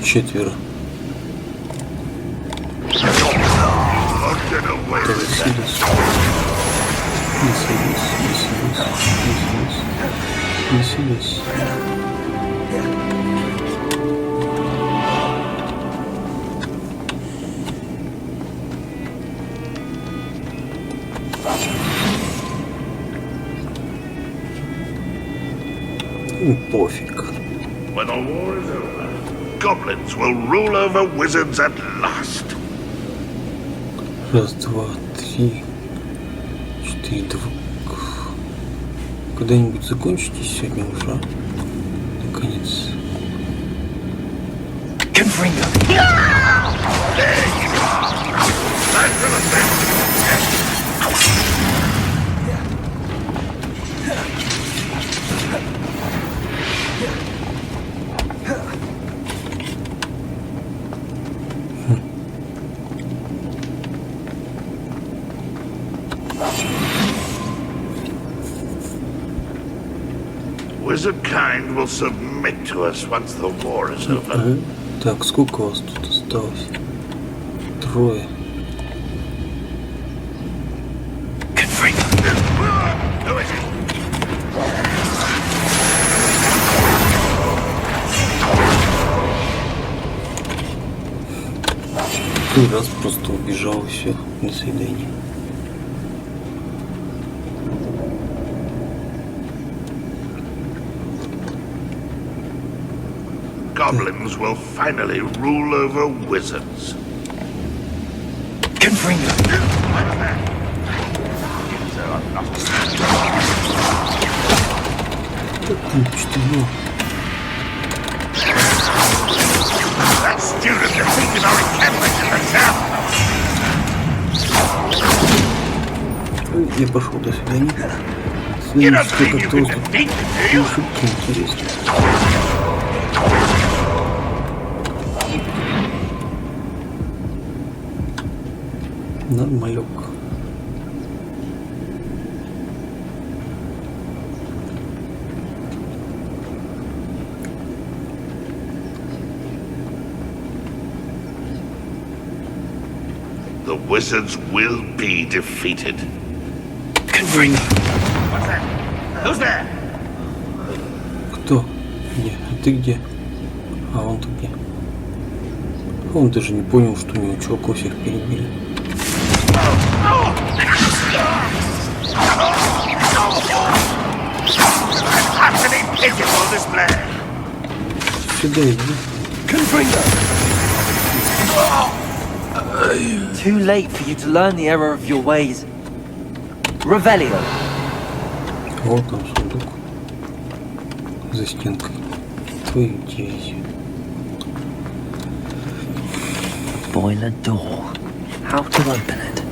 Четверо. Засели. Пофиг. When the war is over, goblins will rule over wizards at last. Раз, два, три, четыре, два. Когда-нибудь закончите сегодня уже? Наконец. Wizard kind will submit to us once the war is over. Так, сколько у вас тут осталось? Трое. Первый раз просто убежал и все. До свидания. Goblins will finally rule over wizards. That student defeated our encampment in the town. Я пошел, до свидания. You don't think you can defeat me, do you? Интересно. Нормалек. The wizards will be defeated. What's that? Who's there? Кто? Где? А ты где? А он-то где? Он даже не понял, что у него чувака всех перебили. Сюда иди. Too late for you to learn the error of your ways. Revelio. Вот там сундук. За стенкой. Твою дивизию. Boiler door. How to open it?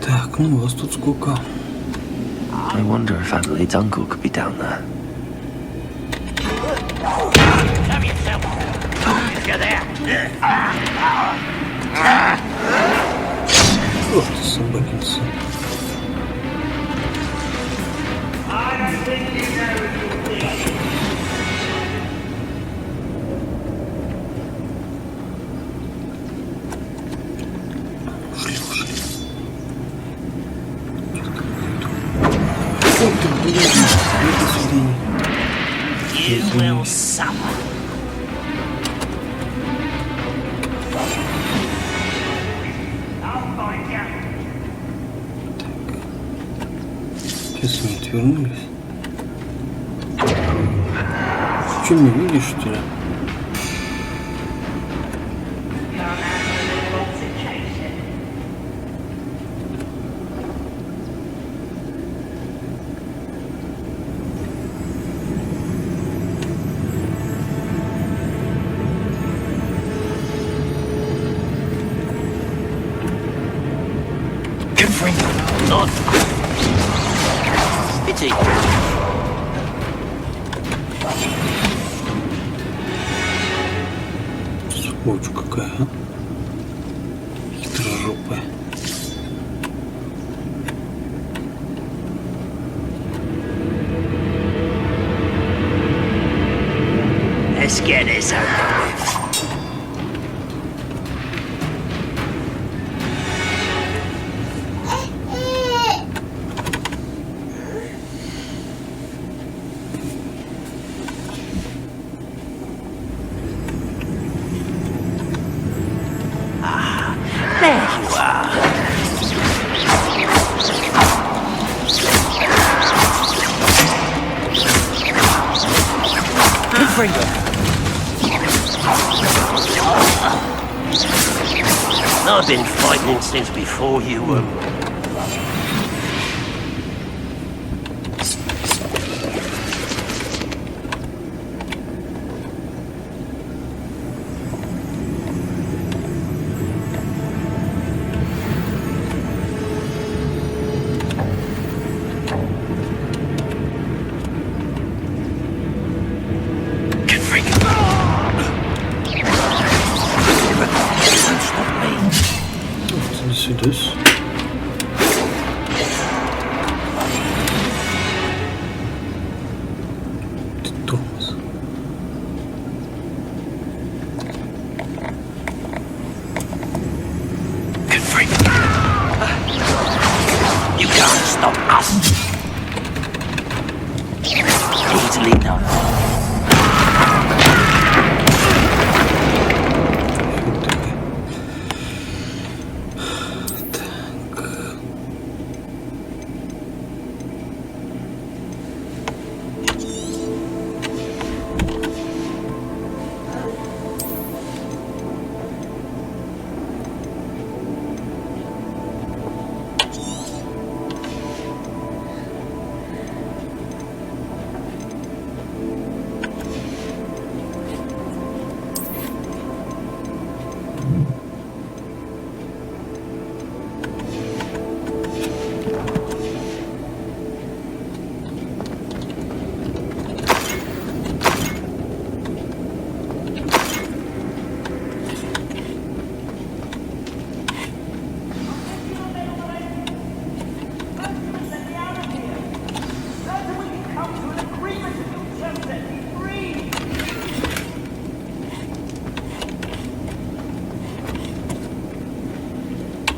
Так, ну вас тут сколько? I wonder if Adelaide's uncle could be down there. Ох ты, собакинцы. You will suffer. Сейчас они отвернулись. Что, не видишь, что ли? Pity. Сволочь какая, а? Хитрожопая. Let's get this over with. There you are. Good for you. I've been fighting since before you were. Сюда. Ты тормоз. Good freak. You can't stop us. Easily done.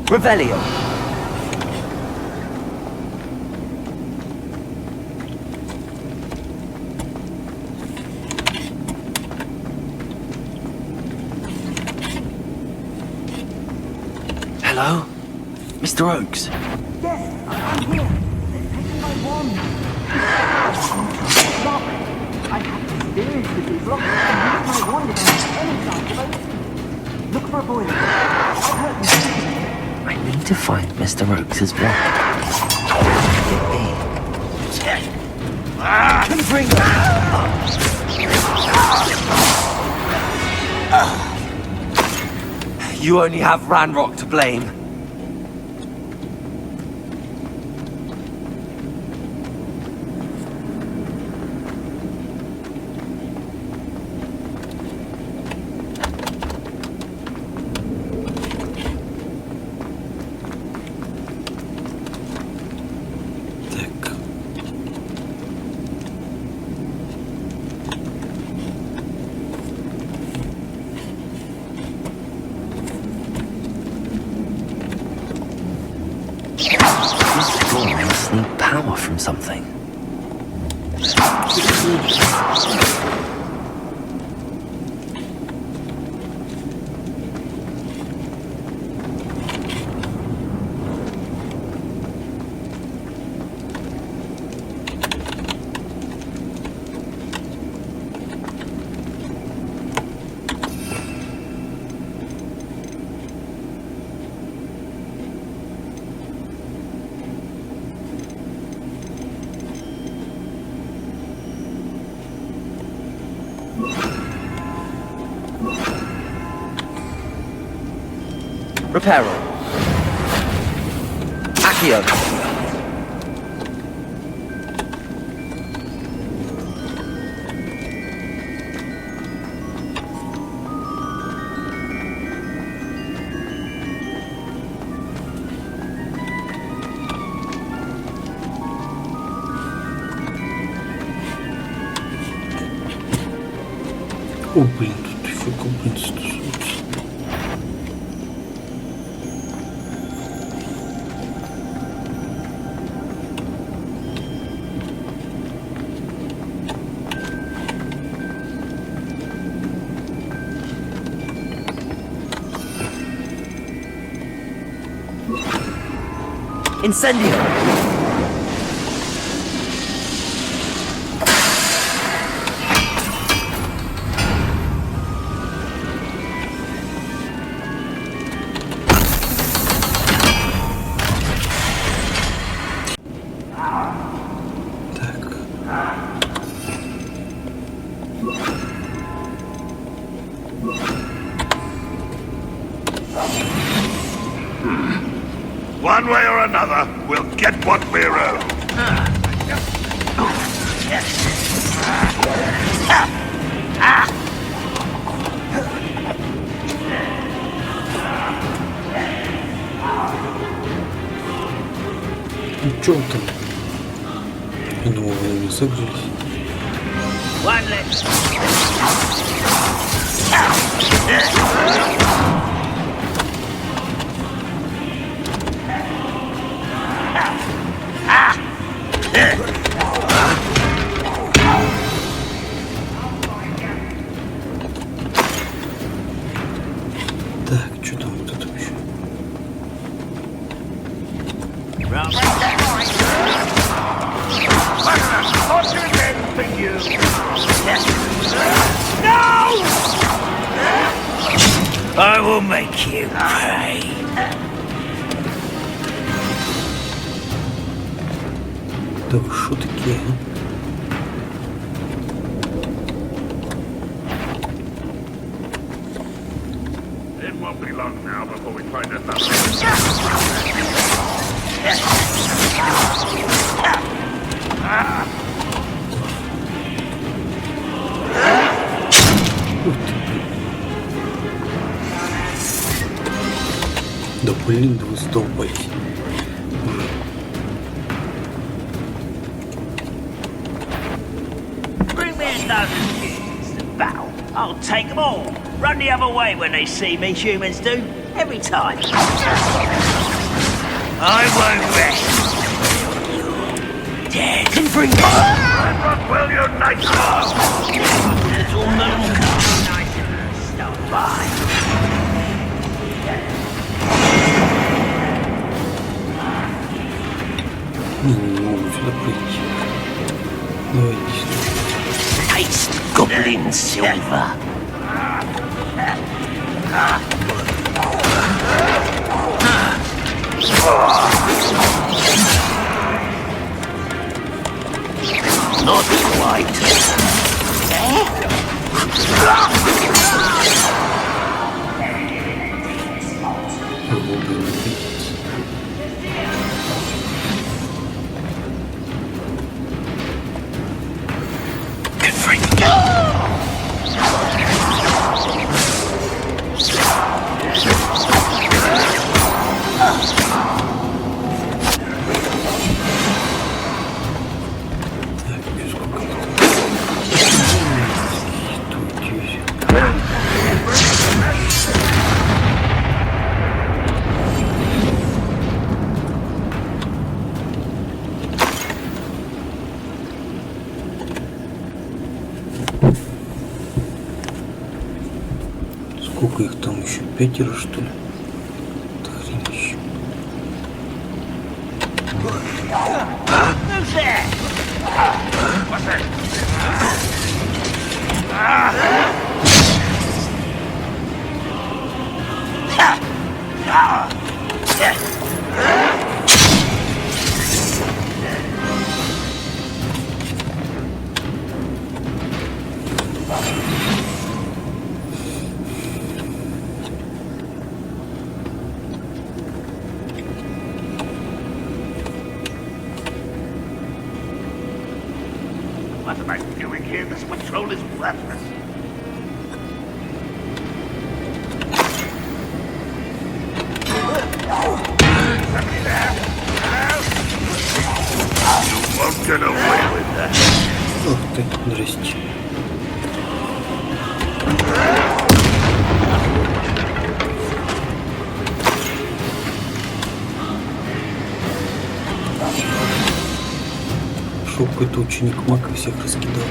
Revelio. Hello? Mr. Oakes? Yes, I'm here. They've taken my wand. Lock. I have experience with these locks and use my wand against any chance of opening. Look for a boiler. I've heard them. I need to find Mr. Oakes' block. Can bring You only have Ranrock to blame. Power from something. Reparo. Accio. О, блин, тут еще гоблин стусуется. Incendio! One way or another, we'll get what we're owed. Ну чё вы там? Я думал, вы не согрелись. One left. Так, что там вот это еще? I will make you pay. Да вы шо такие, а? It won't be long now before we find another. Да блин, да вы столбались. Bring me a dozen kids to battle. I'll take them all. Run the other way when they see me, humans do. Every time. I won't rest. Dead. Can bring Well, you're nice. Little milk. Nice stop by. Не могу сюда прийти. Давайте сюда. Taste goblin silver. Not quite. Сколько их там еще? 5, что ли? Да хренище. What am I doing here? This patrol is worthless. Somebody there? Hello? You won't get away with that. Ух ты, здрасте. Шел какой-то ученик маг и всех раскидал.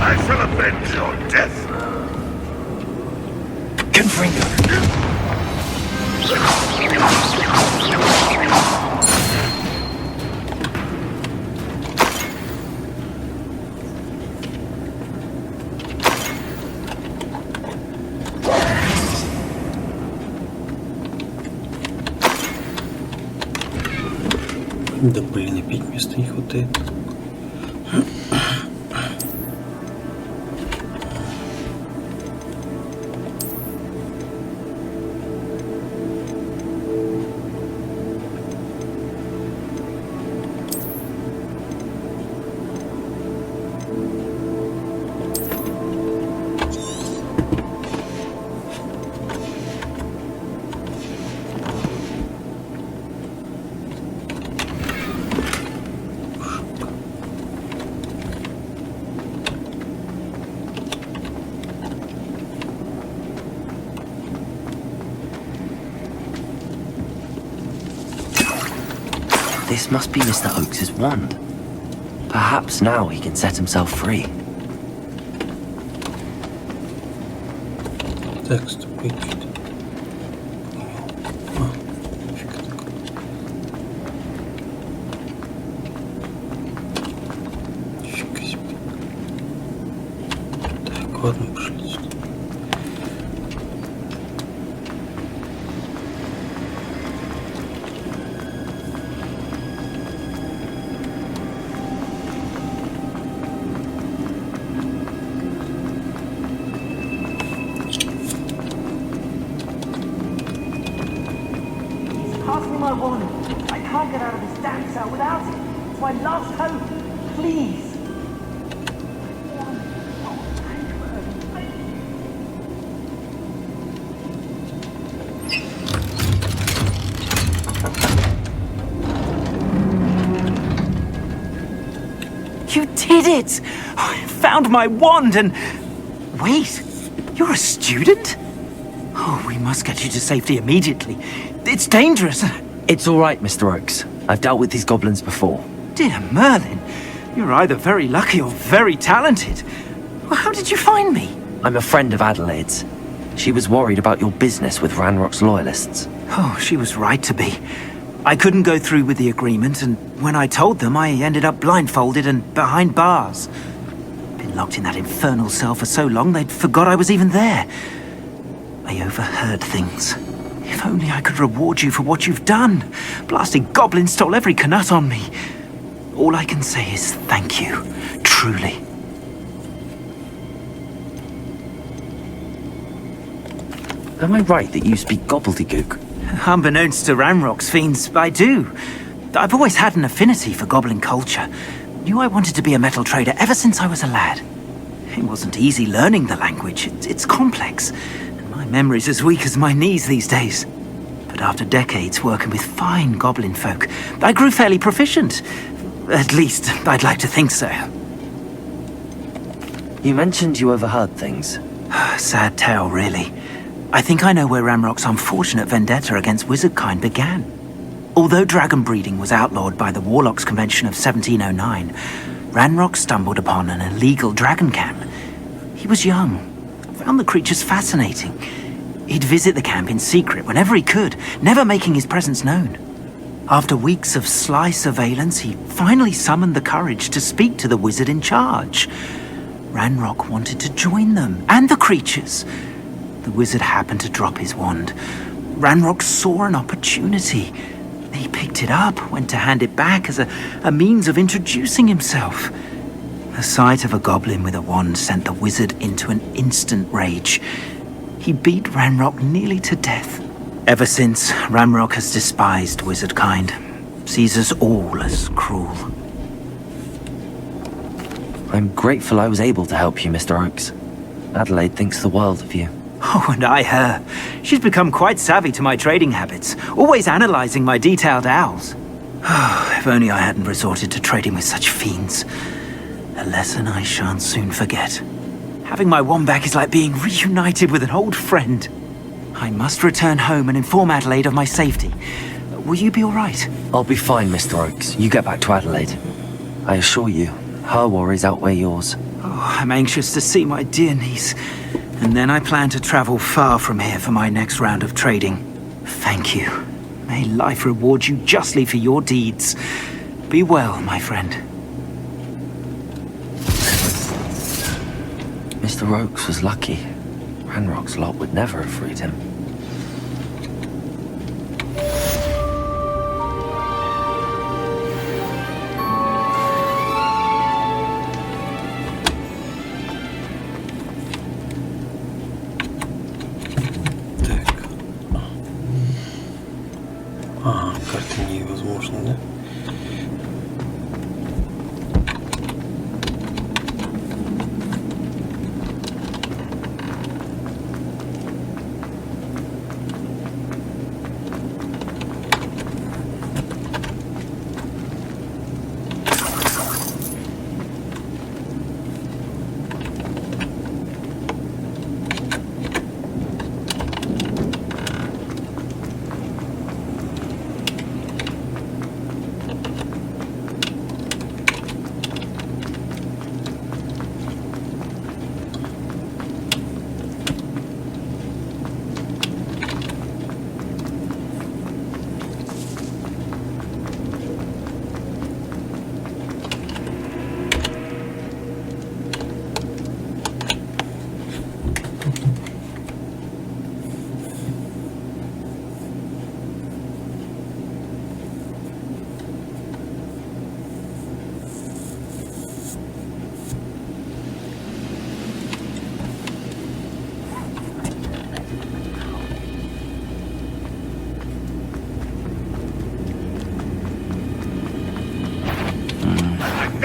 I shall avenge your death. Confringo. Да блин, опять места не хватает. This must be Mr. Oakes's wand. Perhaps now he can set himself free. Так, ступить. Фига себе. Так, ладно, пошли сюда. Pass me my wand. I can't get out of this damn cell without it. It's my last hope. Please. You did it! I found my wand and... Wait, you're a student? Oh, we must get you to safety immediately. It's dangerous. It's all right, Mr. Oakes. I've dealt with these goblins before. Dear Merlin, you're either very lucky or very talented. Well, how did you find me? I'm a friend of Adelaide's. She was worried about your business with Ranrock's loyalists. Oh, she was right to be. I couldn't go through with the agreement, and when I told them, I ended up blindfolded and behind bars. Been locked in that infernal cell for so long, they'd forgot I was even there. I overheard things. If only I could reward you for what you've done. Blasted goblins stole every canut on me. All I can say is thank you, truly. Am I right that you speak gobbledygook? Unbeknownst to Ranrock's fiends, I do. I've always had an affinity for goblin culture. Knew I wanted to be a metal trader ever since I was a lad. It wasn't easy learning the language. It's complex. And my memory's as weak as my knees these days. But after decades working with fine goblin folk, I grew fairly proficient. At least, I'd like to think so. You mentioned you overheard things. Sad tale, really. I think I know where Ranrock's unfortunate vendetta against wizardkind began. Although dragon breeding was outlawed by the Warlocks Convention of 1709, Ranrock stumbled upon an illegal dragon camp. He was young, found the creatures fascinating. He'd visit the camp in secret whenever he could, never making his presence known. After weeks of sly surveillance, he finally summoned the courage to speak to the wizard in charge. Ranrock wanted to join them, and the creatures. The wizard happened to drop his wand. Ranrock saw an opportunity. He picked it up, went to hand it back as a means of introducing himself. The sight of a goblin with a wand sent the wizard into an instant rage. He beat Ranrock nearly to death. Ever since, Ranrock has despised wizardkind, sees us all as cruel. I'm grateful I was able to help you, Mr. Oakes. Adelaide thinks the world of you. Oh, and I her. She's become quite savvy to my trading habits, always analysing my detailed owls. If only I hadn't resorted to trading with such fiends. A lesson I shan't soon forget. Having my wand back is like being reunited with an old friend. I must return home and inform Adelaide of my safety. Will you be all right? I'll be fine, Mr. Oakes. You get back to Adelaide. I assure you, her worries outweigh yours. Oh, I'm anxious to see my dear niece. And then I plan to travel far from here for my next round of trading. Thank you. May life reward you justly for your deeds. Be well, my friend. Mr. Oakes was lucky. Ranrock's lot would never have freed him. Карта невозможно, да?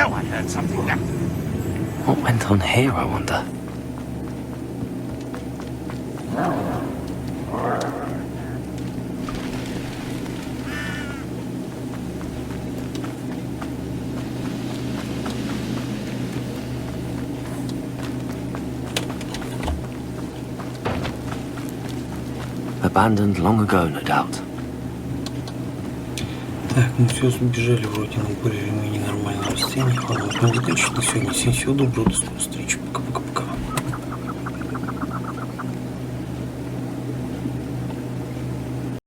know I heard something now. What went on here, I wonder? Abandoned long ago, no doubt. Так, мы все сбежали вроде на более-менее нормальном расстоянии. Ладно, на сегодня. Всем всего доброго, до скорой встречи. Пока-пока.